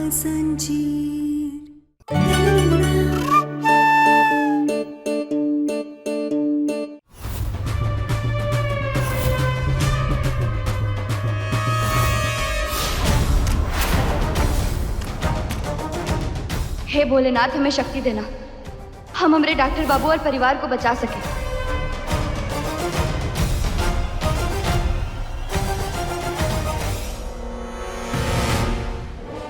हे भोलेनाथ, हमें शक्ति देना, हम हमारे डॉक्टर बाबू और परिवार को बचा सके।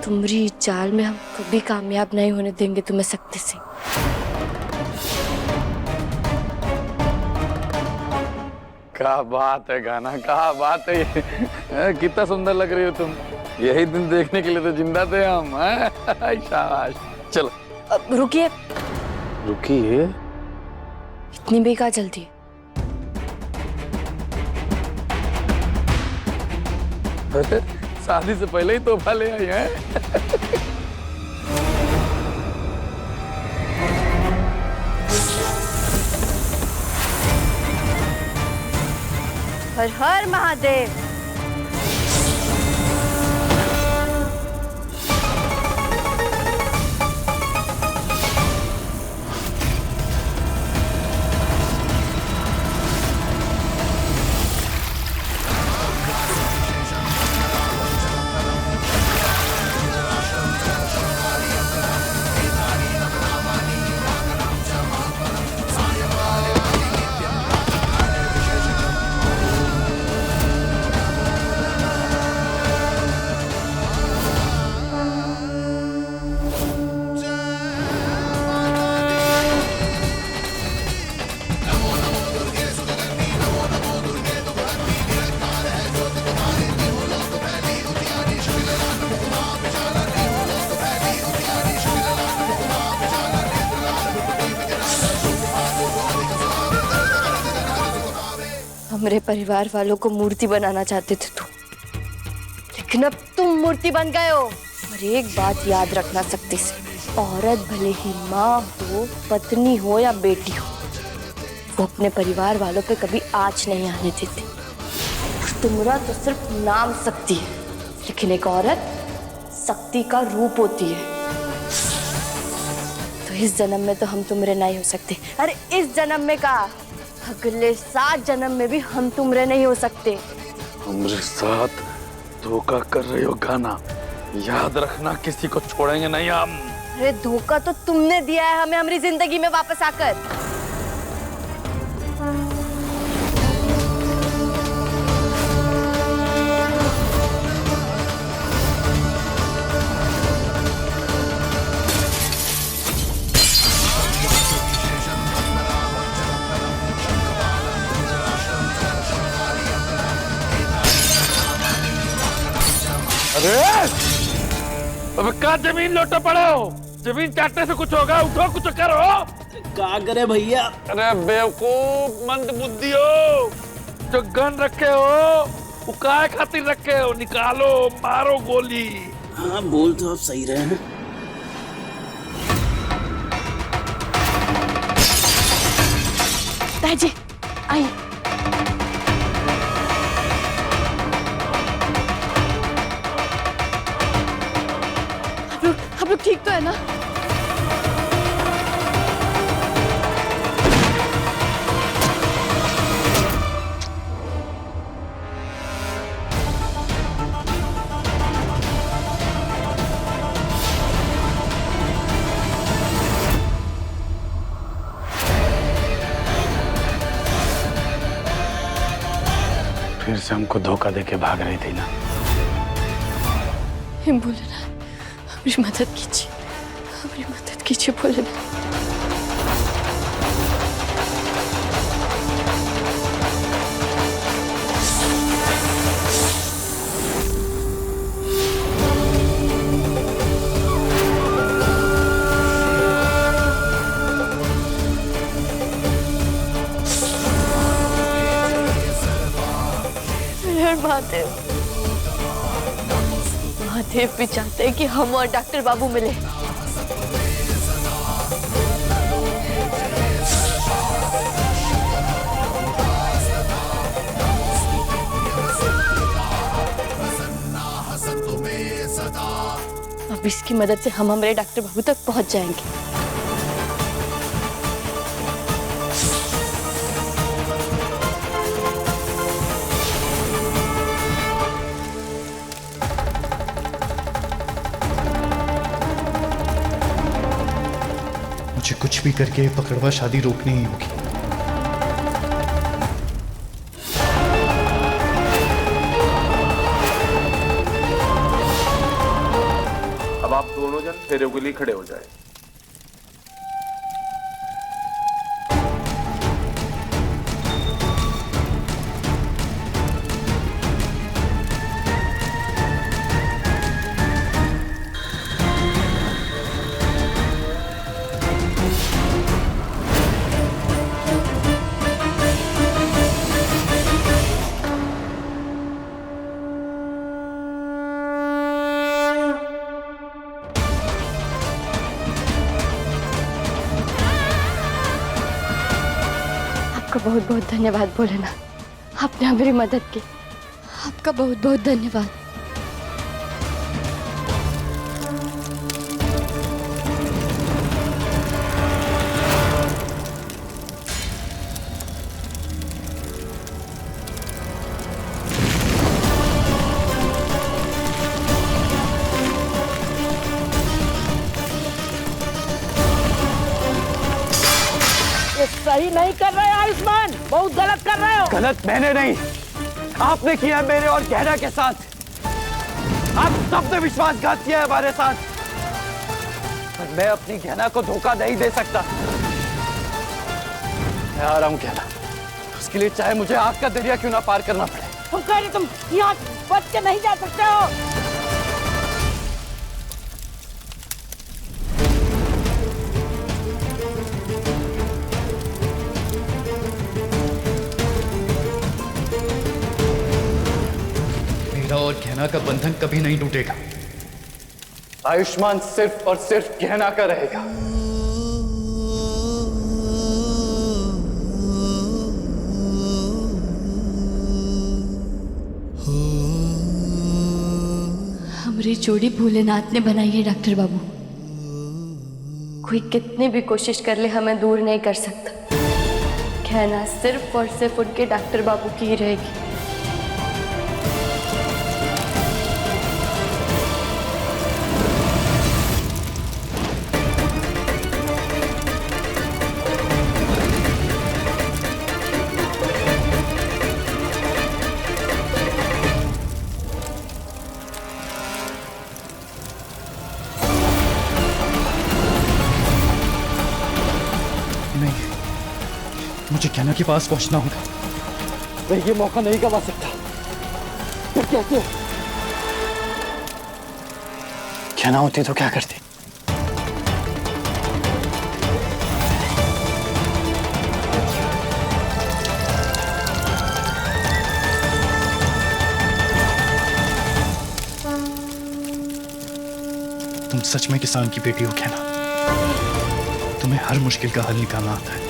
तुम्हारी चाल में हम कभी कामयाब नहीं होने देंगे तुम्हें शक्ति से। क्या बात है गाना, क्या बात है ये। कितना सुंदर लग रही हो तुम। यही दिन देखने के लिए तो जिंदा थे हम। शाबाश। चलो अब रुकिए। रुकिए? इतनी बेकार चलती है? अरे शादी से पहले ही तोहफा ले आई हैं। हर हर महादेव। हमारे परिवार वालों को मूर्ति बनाना चाहते थे तुम, लेकिन अब तुम मूर्ति बन गए हो। और एक बात याद रखना सकती से, औरत भले ही माँ हो, पत्नी हो या बेटी हो, वो अपने परिवार वालों पे कभी आँच नहीं आने देती। तुम्हारा तो सिर्फ नाम शक्ति है, लेकिन एक औरत शक्ति का रूप होती है। तो इस जन्म में तो हम तुमरे नहीं हो सकते। अरे इस जन्म में का, अगले 7 जन्म में भी हम तुमरे नहीं हो सकते। हमारे साथ धोखा कर रहे हो गाना, याद रखना किसी को छोड़ेंगे नहीं हम। अरे धोखा तो तुमने दिया है हमें हमारी जिंदगी में वापस आकर। अरे अब क्या जमीन लोटो पड़े हो? जमीन चाटने से कुछ होगा? उठो, कुछ करो। क्या करे भैया? अरे बेवकूफ मंद बुद्धि हो, जो गन रखे हो वो काय खातिर रखे हो? निकालो, मारो गोली। हाँ बोल तो आप सही रहे हैं। ताजी आइए। आप लोग ठीक तो है ना? फिर से हमको धोखा देके भाग रही थी ना। भोलेनाथ हमारी मदद कीजिए, हमारी मदद कीजिए भोलेनाथ। महादेव, महादेव भी चाहते हैं कि हम और डॉक्टर बाबू मिले। अब इसकी मदद से हम हमारे डॉक्टर बाबू तक पहुंच जाएंगे। मुझे कुछ भी करके पकड़वा शादी रोकनी ही होगी। अब आप दोनों जन फेरे के लिए खड़े हो जाए। आपका बहुत बहुत धन्यवाद भोलेनाथ, आपने हमारी मदद की। आपका बहुत बहुत धन्यवाद। सही नहीं कर रहे आयुष्मान, बहुत गलत कर रहे हो। गलत मैंने नहीं, आपने किया मेरे और गहना के साथ। आप सबने विश्वासघात किया है हमारे साथ, पर मैं अपनी गहना को धोखा नहीं दे सकता। मैं आ रहा हूं गहना, उसके लिए चाहे मुझे आग का दरिया क्यों ना पार करना पड़े। तुम कह रहे तुम यहाँ बच के नहीं जा सकते हो। और गहना का बंधन कभी नहीं टूटेगा। आयुष्मान सिर्फ और सिर्फ गहना का रहेगा। हमारी जोड़ी भोलेनाथ ने बनाई है डॉक्टर बाबू। कोई कितनी भी कोशिश कर ले हमें दूर नहीं कर सकता। कहना सिर्फ और सिर्फ उनके डॉक्टर बाबू की ही रहेगी। मुझे कहना के पास पहुंचना होगा। मैं ये मौका नहीं गवा सकता। फिर कैसे? कहना होती तो क्या करती? तुम सच में किसान की बेटी हो कहना। तुम्हें हर मुश्किल का हल निकालना आता है।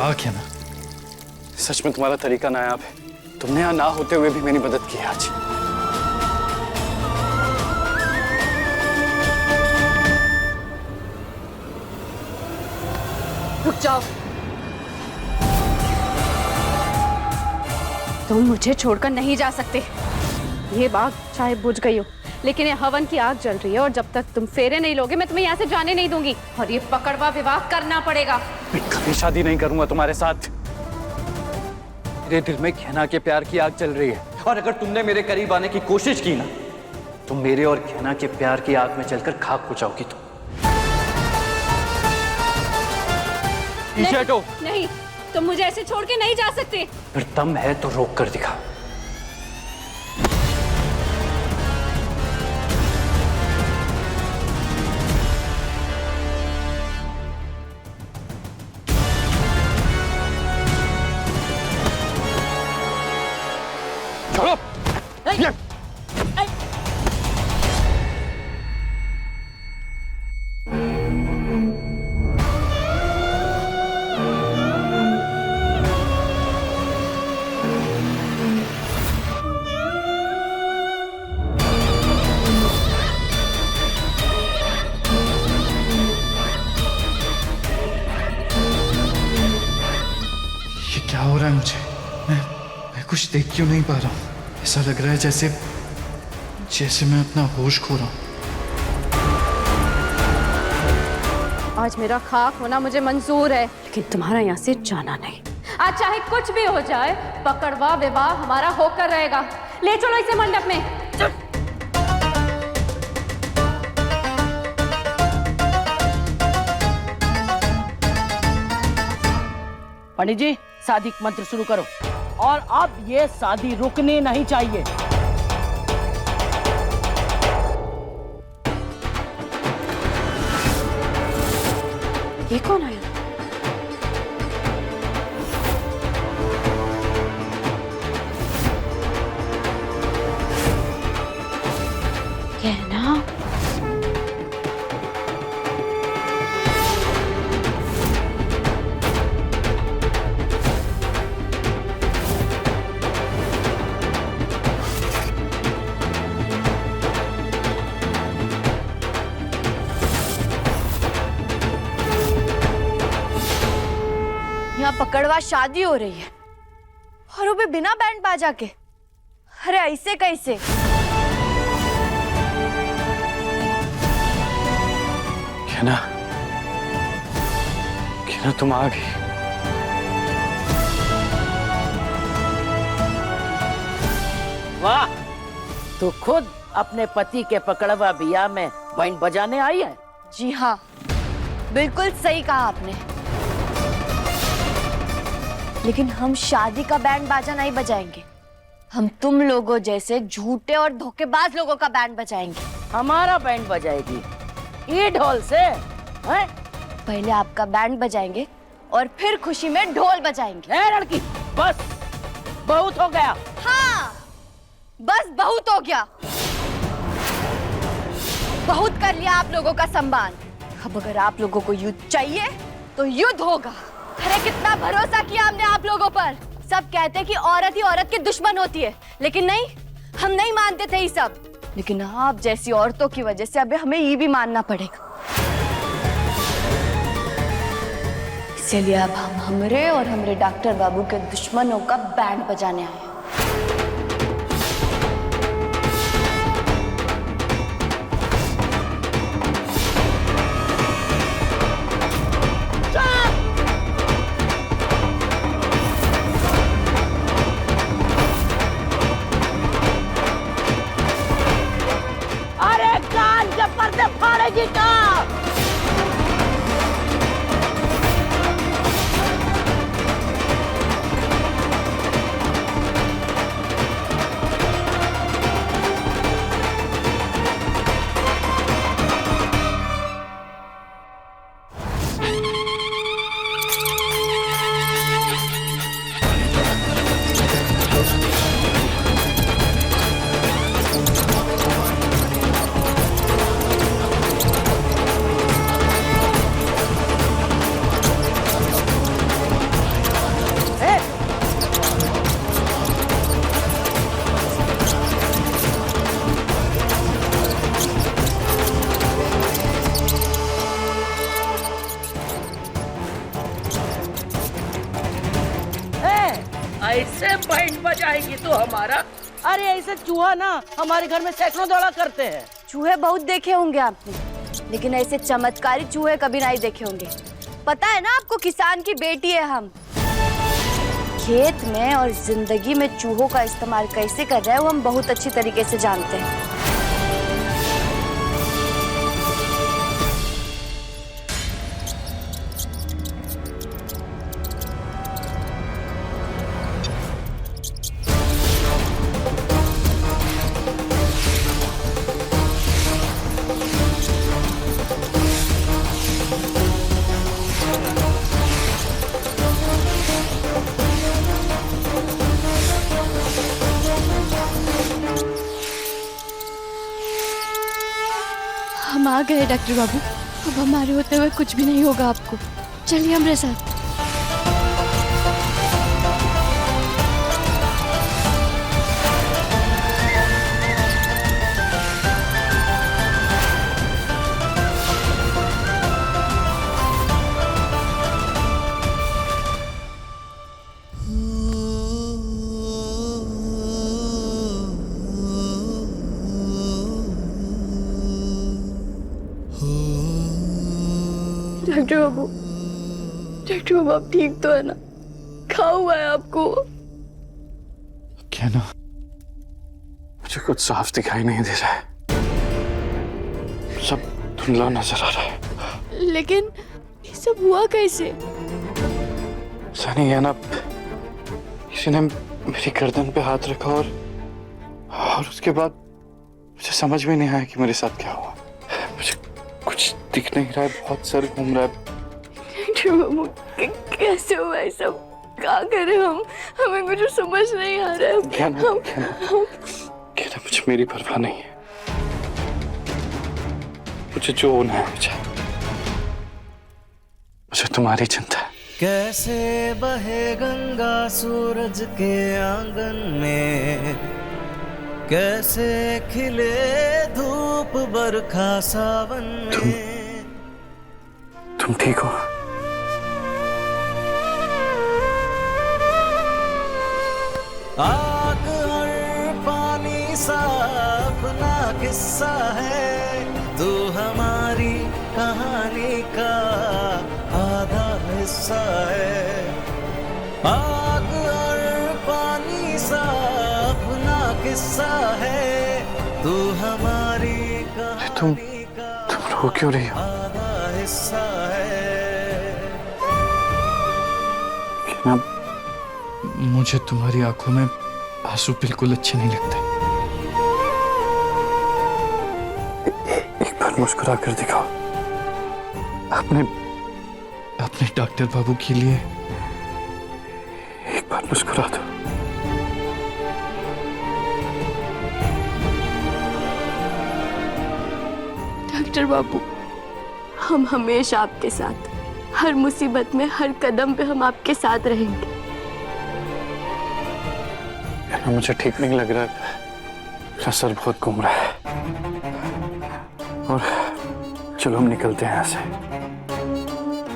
हाँ क्या ना, सच में तुम्हारा तरीका नायाब है। तुमने यहाँ ना होते हुए भी मेरी मदद की है आज। रुक जाओ। तुम मुझे छोड़कर नहीं जा सकते। ये आग चाहे बुझ गई हो, लेकिन ये हवन की आग जल रही है और जब तक तुम फेरे नहीं लोगे मैं तुम्हें यहाँ से जाने नहीं दूंगी और ये पकड़वा विवाह करना पड़ेगा। मैं कभी शादी नहीं करूंगा तुम्हारे साथ। मेरे दिल में गहना के प्यार की आग चल रही है और अगर तुमने मेरे करीब आने की कोशिश की ना तो मेरे और गहना के प्यार की आग में जलकर खाक हो जाओगी तुम। पीछे हटो। नहीं, तुम मुझे ऐसे छोड़ के नहीं जा सकते। फिर दम है तो रोक कर दिखा। क्या हो रहा है मुझे? मैं कुछ देख क्यों नहीं पा रहा हूँ? ऐसा लग रहा है जैसे मैं अपना होश खो रहा हूँ। आज मेरा खाक होना मुझे मंजूर है, लेकिन तुम्हारा यहाँ से जाना नहीं। आज चाहे कुछ भी हो जाए, पकड़वा विवाह हमारा होकर रहेगा। ले चलो इसे मंडप में। पंडित जी, शादी का मंत्र शुरू करो और अब ये शादी रुकनी नहीं चाहिए। ये कौन आया? कहना यहाँ पकड़वा शादी हो रही है और वो भी बिना बैंड बाजा के। अरे ऐसे कैसे? कहना तुम आ गई। वाह, तू खुद अपने पति के पकड़वा बिया में बैंड बजाने आई है। जी हाँ, बिल्कुल सही कहा आपने। लेकिन हम शादी का बैंड बाजा नहीं बजाएंगे। हम तुम लोगों जैसे झूठे और धोखेबाज लोगों का बैंड बजाएंगे। हमारा बैंड बजाएगी ये ढोल से हैं? पहले आपका बैंड बजाएंगे और फिर खुशी में ढोल बजाएंगे। ए लड़की, बस बहुत हो गया। हाँ, बस बहुत हो गया। बहुत कर लिया आप लोगों का सम्मान। अब अगर आप लोगों को युद्ध चाहिए तो युद्ध होगा। अरे कितना भरोसा किया हमने आप लोगों पर। सब कहते कि औरत ही औरत की दुश्मन होती है, लेकिन नहीं, हम नहीं मानते थे ये सब। लेकिन आप जैसी औरतों की वजह से अब हमें ये भी मानना पड़ेगा। इसलिए अब हम हमरे और हमरे डॉक्टर बाबू के दुश्मनों का बैंड बजाने आए हैं। अरे कान के पर्दे फाड़ेगी का? ये तो हमारा। अरे ऐसे चूहा ना हमारे घर में सैकड़ों दौड़ा करते हैं। चूहे बहुत देखे होंगे आपने, लेकिन ऐसे चमत्कारी चूहे कभी नहीं देखे होंगे। पता है ना आपको, किसान की बेटी है हम। खेत में और जिंदगी में चूहों का इस्तेमाल कैसे कर रहे हैं वो हम बहुत अच्छी तरीके से जानते हैं। हम आ गए डॉक्टर बाबू। अब हमारे होते हुए कुछ भी नहीं होगा आपको। चलिए हमारे साथ। डॉक्टर बाबू, डॉक्टर बाबू आप ठीक तो है ना? खा हुआ है आपको? क्या ना, मुझे कुछ साफ दिखाई नहीं दे रहा है, सब धुंधला नजर आ रहा है। लेकिन ये सब हुआ कैसे? सनी है ना, किसी ने मेरी गर्दन पे हाथ रखा और उसके बाद मुझे समझ में नहीं आया कि मेरे साथ क्या हुआ। मुझे कुछ दिख नहीं रहा है, बहुत सर घूम रहा है। डॉक्टर बाबू कैसे हुआ है सब? क्या करें हम? हमें कुछ समझ नहीं आ रहा है। क्या ना, मुझे मेरी परवाह नहीं है। मुझे जो होना है मुझे तुम्हारी चिंता है। कैसे बहे गंगा सूरज के आंगन में, कैसे खिले धूप बरखा सावन में। तुम ठीक हो? आग और पानी सा अपना किस्सा है, तू हमारी कहानी का आधा हिस्सा है। आग और पानी सा अपना किस्सा है, तू हमारी कहानी का तुम रो क्यों रही हो? आधा हिस्सा है। मुझे तुम्हारी आंखों में आंसू बिल्कुल अच्छे नहीं लगते। एक बार मुस्कुरा कर दिखाओ, अपने डॉक्टर बाबू के लिए एक बार मुस्कुरा दो। डॉक्टर बाबू, हम हमेशा आपके साथ, हर मुसीबत में, हर कदम पे हम आपके साथ रहेंगे। मुझे ठीक नहीं लग रहा है, मेरा सर बहुत घूम रहा है। और चलो हम निकलते हैं यहाँ से।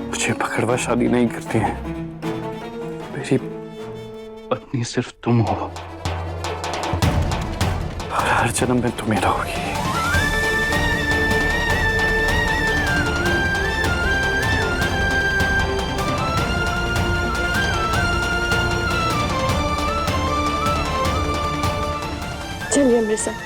मुझे पकड़वा शादी नहीं करती है, मेरी पत्नी सिर्फ तुम हो और हर जन्म में तुम ही रहोगी। चलिए मेरे साथ।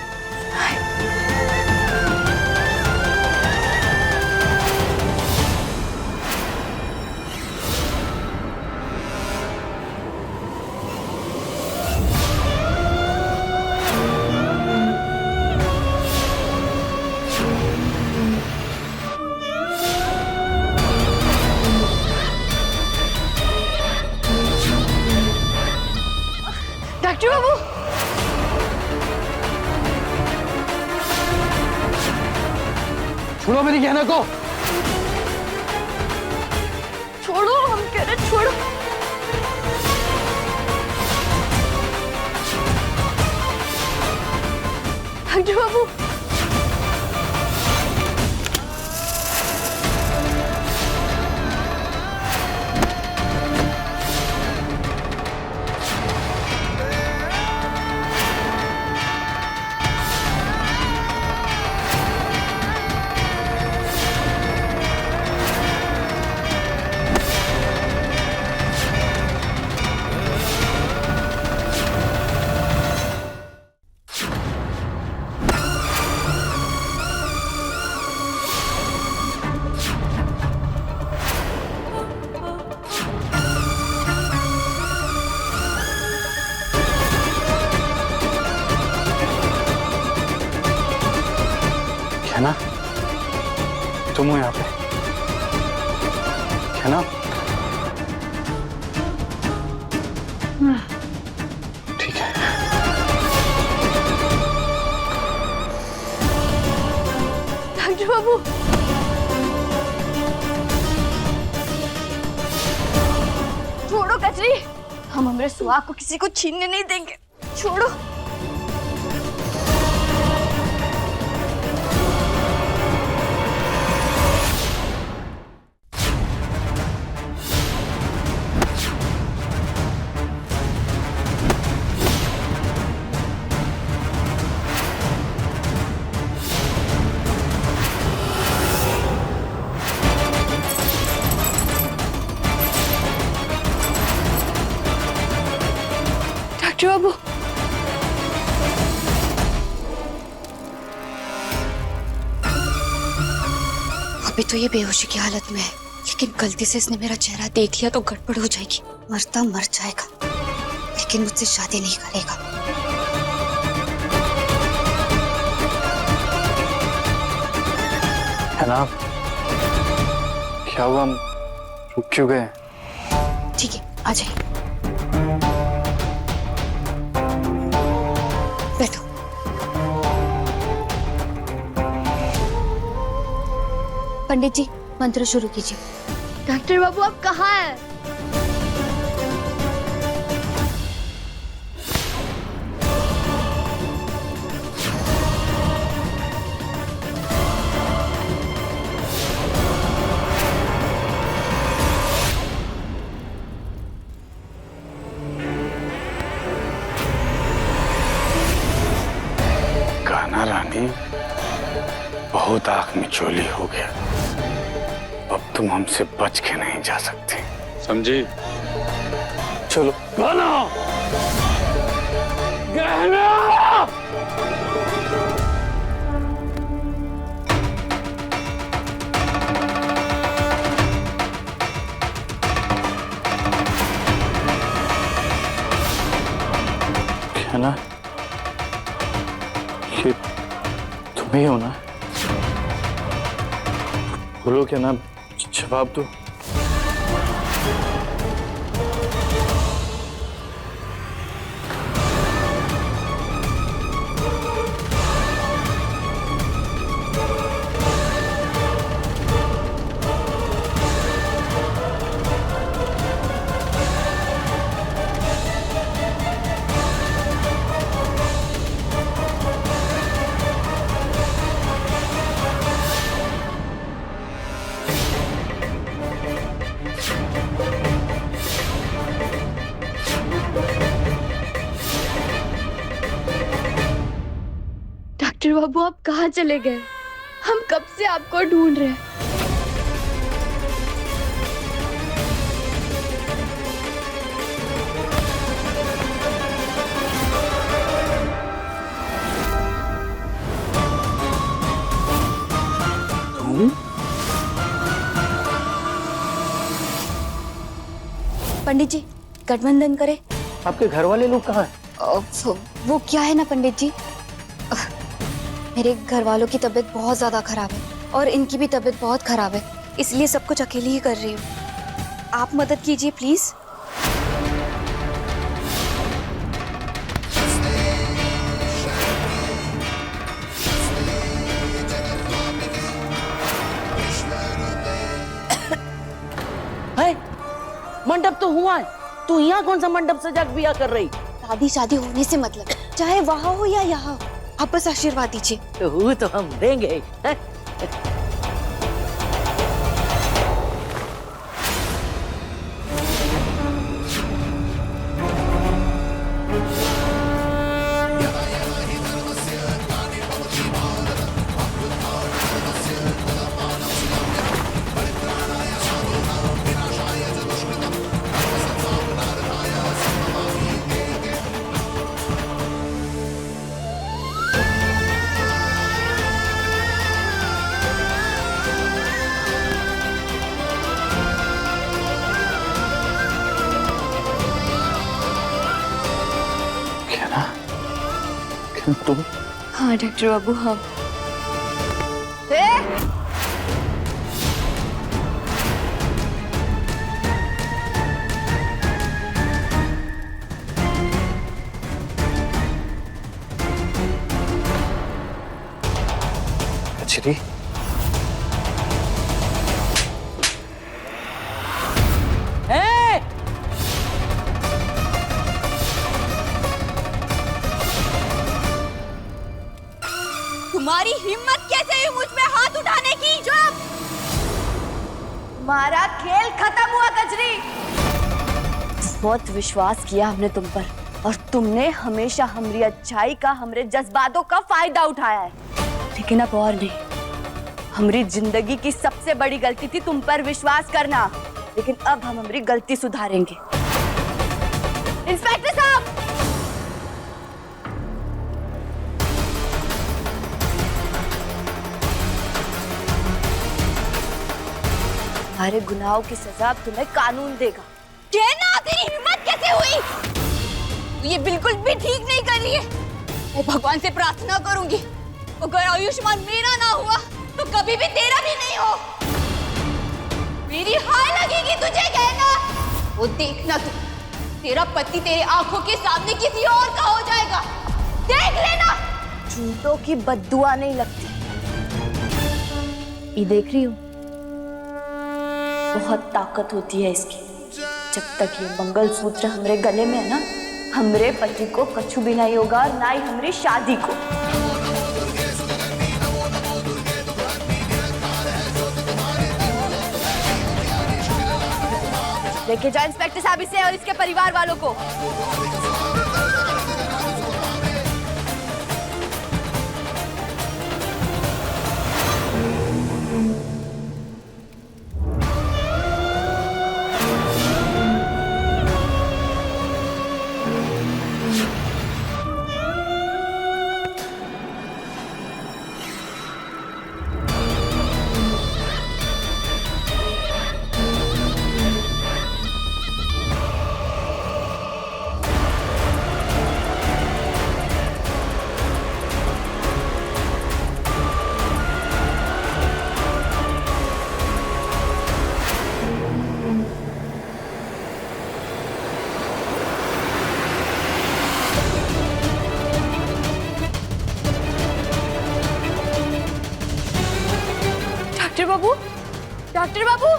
डॉक्टर बाबू, छोड़ो मेरी गहना को। छोड़ो, हम कह रहे छोड़ो। डॉक्टर बाबू, है ना? तुम हो यहाँ पे, है ना? ठीक है। डॉक्टर बाबू, छोड़ो कचरी, हम हमारे सुहाग को किसी को छीनने नहीं देंगे। छोड़ो। डॉक्टर बाबू, अभी तो ये बेहोशी की हालत में है, लेकिन गलती से इसने मेरा चेहरा देख लिया तो गड़बड़ हो जाएगी। मरता मर जाएगा, लेकिन मुझसे शादी नहीं करेगा। है ना? क्या हुआ, हम रुक क्यों गए? ठीक है, आ जाइए, बैठो। पंडित जी, मंत्र शुरू कीजिए। डॉक्टर बाबू आप कहाँ हैं? गाना रानी, बहुत आंख में चोली हो गया, अब तुम हमसे बच के नहीं जा सकती, समझी? चलो। गाना, गहना। क्या ना, ये तुम ही हो ना? बोलो क्या ना, जवाब दो। डॉक्टर बाबू आप कहाँ चले गए? हम कब से आपको ढूंढ रहे हैं। पंडित जी, गठबंधन करें। आपके घर वाले लोग कहाँ हैं? वो क्या है ना पंडित जी, मेरे घर वालों की तबीयत बहुत ज्यादा खराब है और इनकी भी तबीयत बहुत खराब है, इसलिए सब कुछ अकेली ही कर रही हूँ। आप मदद कीजिए प्लीज। है? मंडप तो हुआ है, तू यहाँ कौन सा मंडप सजा के बिया कर रही? दादी, शादी होने से मतलब, चाहे वहां हो या यहाँ, आप बस आशीर्वाद दीजिए। वो तो हम देंगे। है? तुम? हाँ डॉक्टर बाबू, हम कजरी, तुम्हारी हिम्मत कैसे हुई मुझ पे हाथ उठाने की? जब तुम्हारा खेल खत्म हुआ कजरी। बहुत विश्वास किया हमने तुम पर और तुमने हमेशा हमारी अच्छाई का, हमारे जज्बातों का फायदा उठाया है। लेकिन अब और नहीं, हमारी जिंदगी की सबसे बड़ी गलती थी तुम पर विश्वास करना, लेकिन अब हम हमारी गलती सुधारेंगे। इंस्पेक्टर साहब, तुम्हारे गुनाहों की सजा तुम्हें कानून देगा। कहना, तेरी हिम्मत कैसे हुई? ये बिल्कुल भी ठीक नहीं कर रही है। मैं भगवान से प्रार्थना करूंगी, अगर आयुष्मान मेरा ना हुआ तो कभी भी तेरा भी नहीं हो। मेरी हाय लगेगी तुझे कहना। वो देखना तू, तेरा पति तेरे आंखों के सामने किसी और का हो जाएगा, देख लेना। झूठों की बद्दुआ नहीं लगती। ये देख रही हो, बहुत ताकत होती है इसकी। जब तक ये मंगलसूत्र हमरे गले में है ना, हमरे पति को कछु भी नहीं होगा और ना ही हमारी शादी को। लेके जाओ इंस्पेक्टर साहब इसे और इसके परिवार वालों को। डॉक्टर बाबू, डॉक्टर बाबू,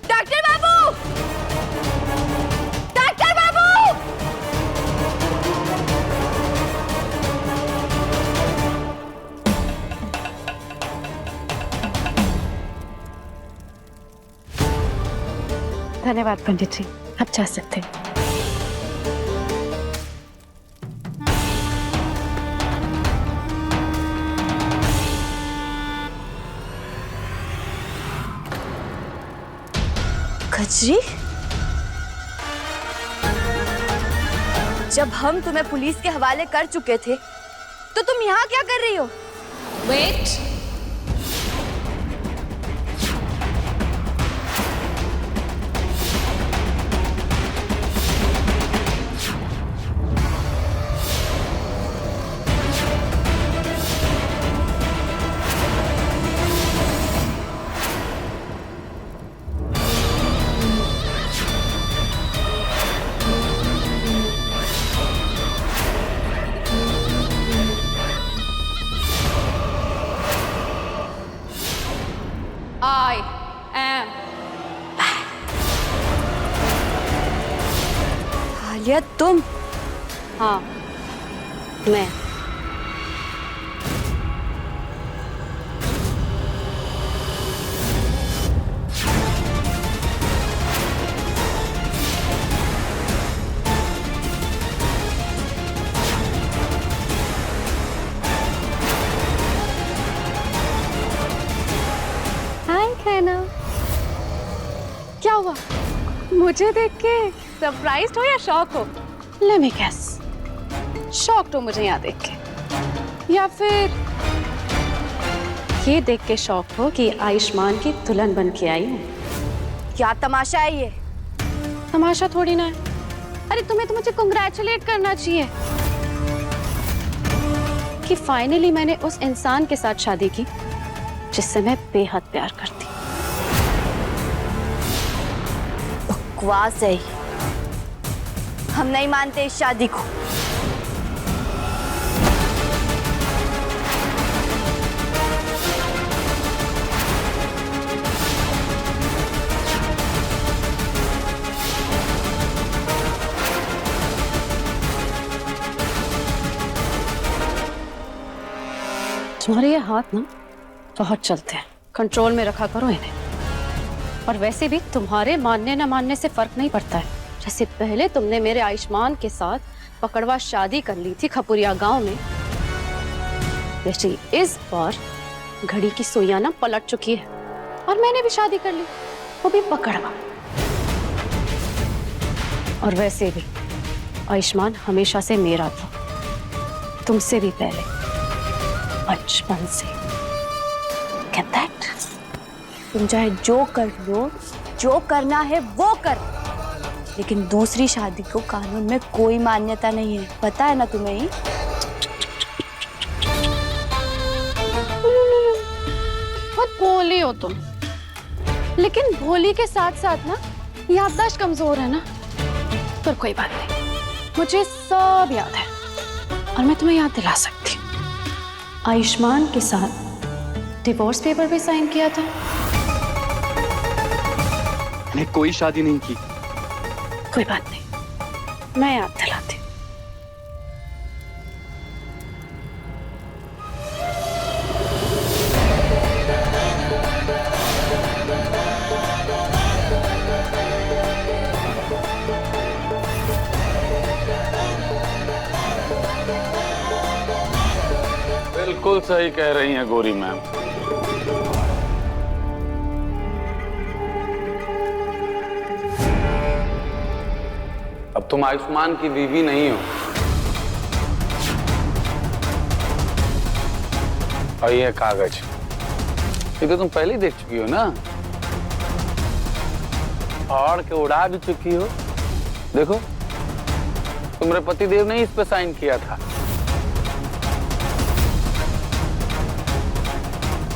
डॉक्टर बाबू, डॉक्टर बाबू। धन्यवाद पंडित जी, आप जा सकते हैं। कजरी, जब हम तुम्हें पुलिस के हवाले कर चुके थे तो तुम यहाँ क्या कर रही हो? वेट, I am आलिया, तुम? हाँ, मैं। क्या हुआ? मुझे देख के सरप्राइज्ड हो या शॉक हो? लेट मी गेस, शॉक्ड हो मुझे यहाँ देख के, या फिर ये देख के शॉक हो कि आयुष्मान की दुल्हन बन के आई हूँ। क्या तमाशा है ये? तमाशा थोड़ी ना है। अरे तुम्हें तो मुझे कांग्रेचुलेट करना चाहिए कि फाइनली मैंने उस इंसान के साथ शादी की जिससे मैं बेहद प्यार करती। बकवास है, हम नहीं मानते इस शादी को। तुम्हारे ये हाथ ना बहुत चलते हैं, कंट्रोल में रखा करो इन्हें। और वैसे भी तुम्हारे मानने न मानने से फर्क नहीं पड़ता है। जैसे पहले तुमने मेरे आयुष्मान के साथ पकड़वा शादी कर ली थी खपुरिया गांव में, वैसे इस बार घड़ी की सुइयां ना पलट चुकी है और मैंने भी शादी कर ली, वो भी पकड़वा। और वैसे भी आयुष्मान हमेशा से मेरा था, तुमसे भी पहले, बचपन से। Get that? तुम चाहे जो कर लो, जो करना है वो कर, लेकिन दूसरी शादी को कानून में कोई मान्यता नहीं है, पता है ना तुम्हें ही? बहुत भोली हो तुम, लेकिन भोली के साथ साथ ना याददाश्त कमजोर है ना। पर कोई बात नहीं, मुझे सब याद है और मैं तुम्हें याद दिला सकती हूँ। आयुष्मान के साथ डिवोर्स पेपर भी साइन किया था। मैंने कोई शादी नहीं की। कोई बात नहीं, मैं याद दिलाती हूँ। बिल्कुल सही कह रही हैं गौरी मैम। अब तुम आयुष्मान की बीवी नहीं हो, और ये कागज ये तो तुम पहले ही देख चुकी हो ना, फाड़ के उड़ा भी चुकी हो। देखो, तुम्हारे पतिदेव ने इस पे साइन किया था।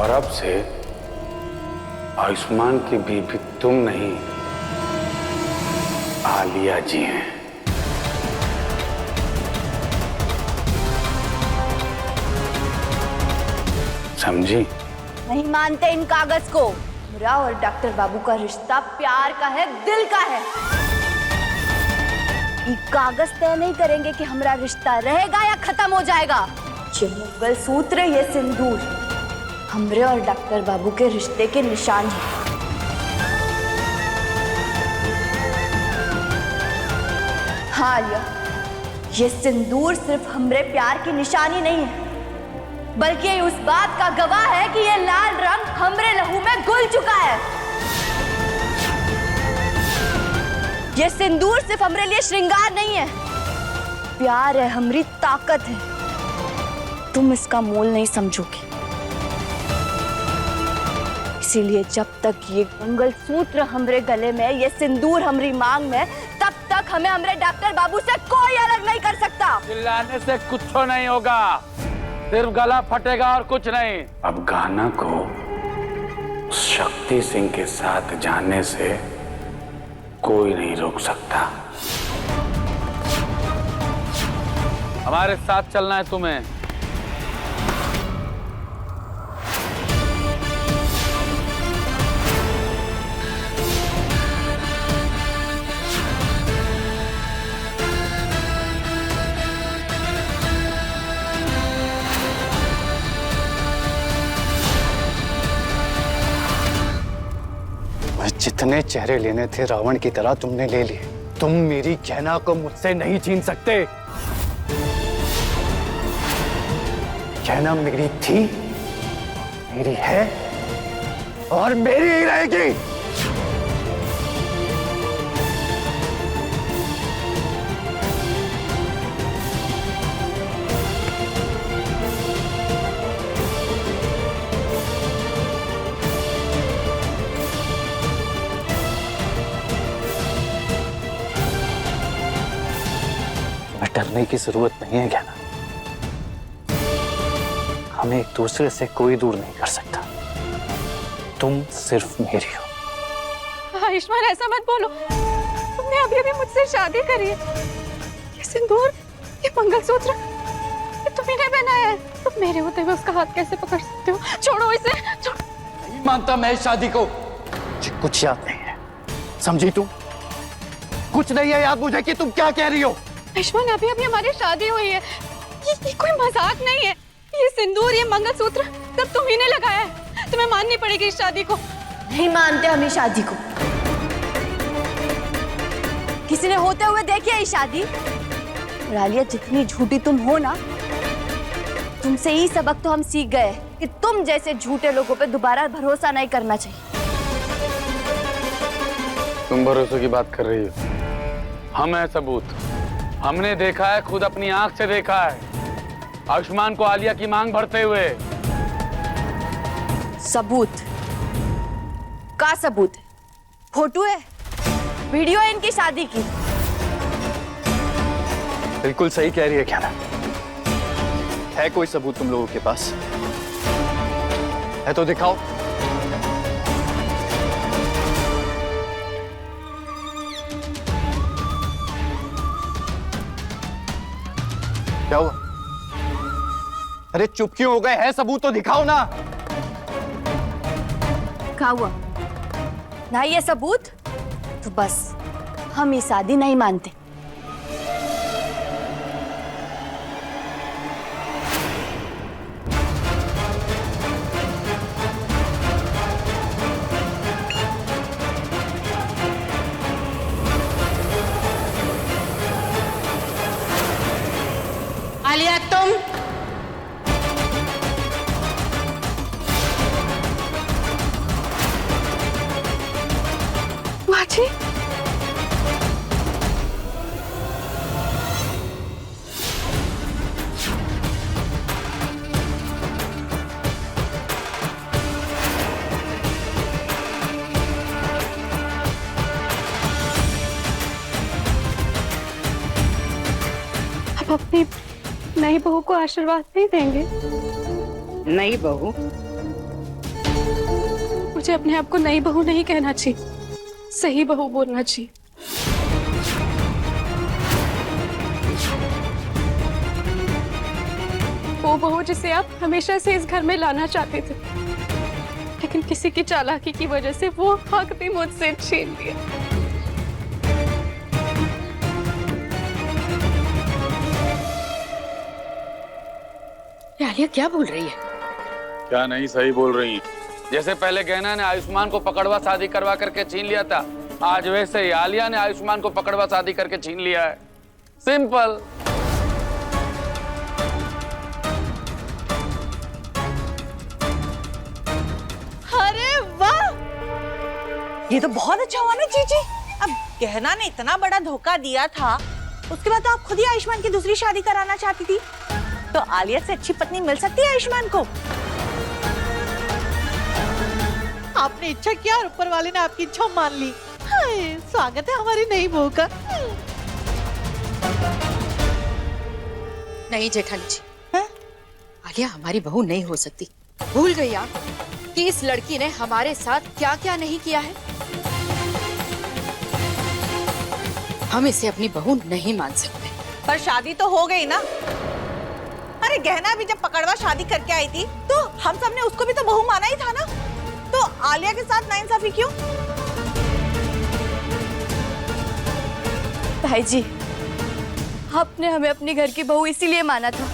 और अब से आयुष्मान की बीवी तुम नहीं, आलिया जी हैं। समझी? नहीं मानते इन कागज को। मेरा और डॉक्टर बाबू का रिश्ता प्यार का है, दिल का है। ये कागज तय नहीं करेंगे कि हमारा रिश्ता रहेगा या खत्म हो जाएगा। ये मंगलसूत्र, ये सिंदूर हमरे और डॉक्टर बाबू के रिश्ते के निशान है। हाँ आलिया, ये सिंदूर सिर्फ हमरे प्यार की निशानी नहीं है, बल्कि ये उस बात का गवाह है कि ये लाल रंग हमरे लहू में घुल चुका है। ये सिंदूर सिर्फ हमरे लिए श्रृंगार नहीं है, प्यार है, हमारी ताकत है। तुम इसका मोल नहीं समझोगी, इसीलिए जब तक ये मंगलसूत्र हमरे गले में, ये सिंदूर हमारी मांग में, तब तक हमें हमरे डॉक्टर बाबू से कोई अलग नहीं कर सकता। चिल्लाने से कुछ नहीं होगा, सिर्फ गला फटेगा और कुछ नहीं। अब गाना को शक्ति सिंह के साथ जाने से कोई नहीं रोक सकता। हमारे साथ चलना है तुम्हें। जितने चेहरे लेने थे रावण की तरह तुमने ले लिए। तुम मेरी गहना को मुझसे नहीं छीन सकते। गहना मेरी थी, मेरी है और मेरी ही रहेगी। डरने की जरूरत नहीं है गहना, हमें एक दूसरे से कोई दूर नहीं कर सकता। तुम सिर्फ मेरी हो। आयुष्मान ऐसा मत बोलो, तुमने अभी अभी मुझसे शादी करी है। ये सिंदूर, ये मंगलसूत्र, ये तुम्ही ने पहनाया है। तुम मेरे होते हुए उसका हाथ कैसे पकड़ सकते हो? छोड़ो इसे, छोड़ो। नहीं मानता मैं इस शादी को। मुझे कुछ याद नहीं है, समझी तुम? कुछ नहीं है याद मुझे कि तुम क्या कह रही हो। आयुष्मान, अभी अभी हमारी शादी हुई है, ये कोई मजाक नहीं है। ये सिंदूर, ये मंगलसूत्र सब तुम्ही ने लगाया है। तुम्हें माननी पड़ेगी इस शादी को। नहीं मानते हम इस शादी को। किसी ने होते हुए देखी है ये शादी? और आलिया, जितनी झूठी तुम हो ना, तुमसे ही सबक तो हम सीख गए कि तुम जैसे झूठे लोगों पे दोबारा भरोसा नहीं करना चाहिए। तुम भरोसे की बात कर रही हो? हम है सबूत। हमने देखा है, खुद अपनी आंख से देखा है आयुष्मान को आलिया की मांग भरते हुए। सबूत का सबूत है? फोटो है, वीडियो है इनकी शादी की। बिल्कुल सही कह रही है क्या ना? है कोई सबूत तुम लोगों के पास? है तो दिखाओ। क्या हुआ? अरे चुप क्यों हो गए? है सबूत तो दिखाओ ना। क्या हुआ? ना ये सबूत तो बस हम ये शादी नहीं मानते। आलिया, तुम माची, अब अपनी नई बहू को आशीर्वाद नहीं देंगे? नहीं बहू, मुझे अपने आप को नई बहू नहीं कहना चाहिए, सही बहू बोलना चाहिए। वो बहू जिसे आप हमेशा से इस घर में लाना चाहते थे, लेकिन किसी की चालाकी की वजह से वो हक भी मुझसे छीन लिया। आलिया क्या बोल रही है? क्या नहीं सही बोल रही है? जैसे पहले गहना ने आयुष्मान को पकड़वा शादी करवा करके छीन लिया था, आज वैसे ही आलिया ने आयुष्मान को पकड़वा शादी करके छीन लिया है। सिंपल। अरे वाह, ये तो बहुत अच्छा हुआ ना जीजी। अब गहना ने इतना बड़ा धोखा दिया था, उसके बाद तो आप खुद ही आयुष्मान की दूसरी शादी कराना चाहती थी, तो आलिया से अच्छी पत्नी मिल सकती है आयुष्मान को। आपने इच्छा किया और ऊपर वाले ने आपकी इच्छा मान ली। स्वागत है हमारी नई बहू का। नहीं जेठानी जी, आलिया हमारी बहू नहीं हो सकती। भूल गई आप कि इस लड़की ने हमारे साथ क्या क्या नहीं किया है। हम इसे अपनी बहू नहीं मान सकते। पर शादी तो हो गई ना। अरे गहना भी जब पकड़वा शादी करके आई थी, तो हम सब ने उसको भी तो बहू माना ही था ना। तो आलिया के साथ नाइंसाफी क्यों? भाई जी, आपने हमें अपनी घर की बहू इसीलिए माना था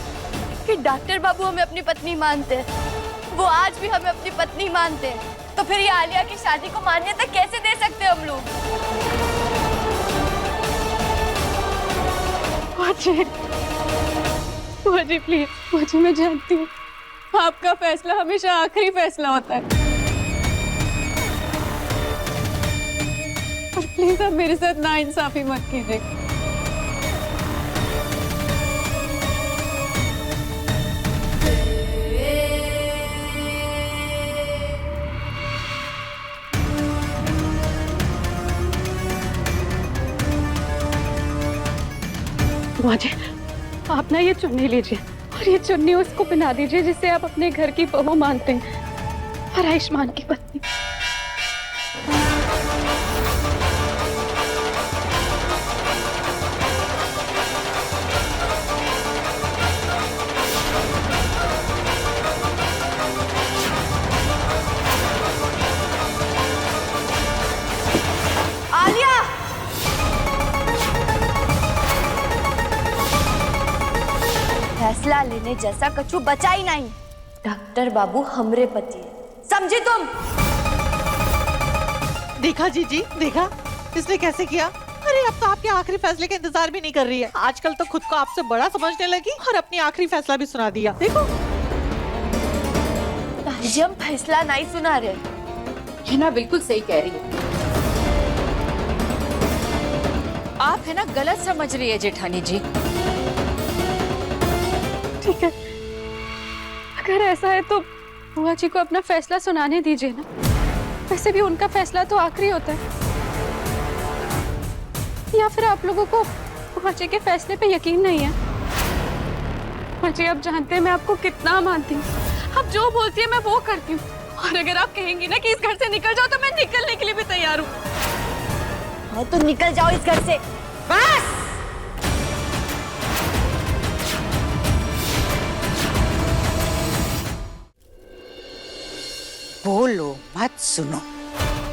कि डॉक्टर बाबू हमें अपनी पत्नी मानते हैं। वो आज भी हमें अपनी पत्नी मानते हैं, तो फिर ये आलिया की शादी को मान्यता कैसे दे सकते हम लोग? मुझे प्लीज, मुझे, मैं जानती हूँ आपका फैसला हमेशा आखिरी फैसला होता है, पर प्लीज आप मेरे साथ नाइंसाफी मत कीजिए। मुझे आप ना ये चुन्नी लीजिए और ये चुन्नी उसको पहना दीजिए जिसे आप अपने घर की बहू मानते हैं, और आयुष्मान की पत्नी। आलिया! फैसला लेने जैसा कछु बचा ही नहीं। डॉक्टर बाबू हमरे पति है, समझे तुम? देखा जीजी, देखा इसने कैसे किया। अरे अब तो आपके आखिरी फैसले का इंतजार भी नहीं कर रही है। आजकल तो खुद को आपसे बड़ा समझने लगी और अपनी आखिरी फैसला भी सुना दिया। देखो जी हम फैसला नहीं सुना रहे। ये ना बिल्कुल सही कह रही है। आप है ना गलत समझ रही है जेठानी जी। ठीक है, अगर ऐसा है तो बुआ जी को अपना फैसला सुनाने दीजिए ना। वैसे भी उनका फैसला तो आखिरी होता है। या फिर आप लोगों को बुआ जी के फैसले पे यकीन नहीं है? बुआ जी आप जानते हैं मैं आपको कितना मानती हूँ। आप जो बोलती है मैं वो करती हूँ। और अगर आप कहेंगी ना कि इस घर से निकल जाओ तो मैं निकलने के लिए भी तैयार हूँ। हाँ तो निकल जाओ इस घर से बस। बोलो मत सुनो।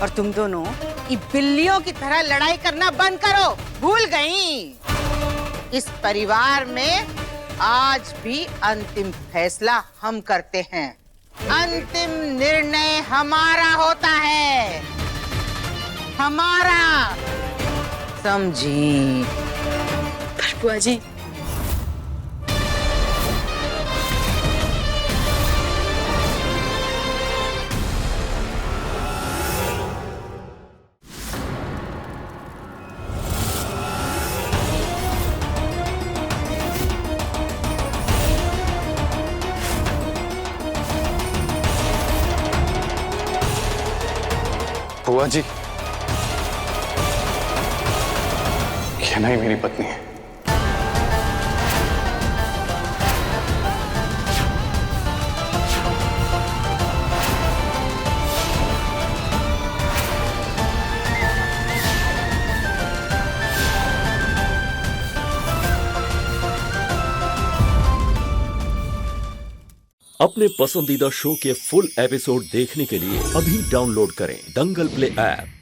और तुम दोनों ये बिल्लियों की तरह लड़ाई करना बंद करो। भूल गई, इस परिवार में आज भी अंतिम फैसला हम करते हैं। अंतिम निर्णय हमारा होता है, हमारा, समझी? पर बुआ जी बुआ जी, ये नहीं मेरी पत्नी है। अपने पसंदीदा शो के फुल एपिसोड देखने के लिए अभी डाउनलोड करें दंगल प्ले ऐप।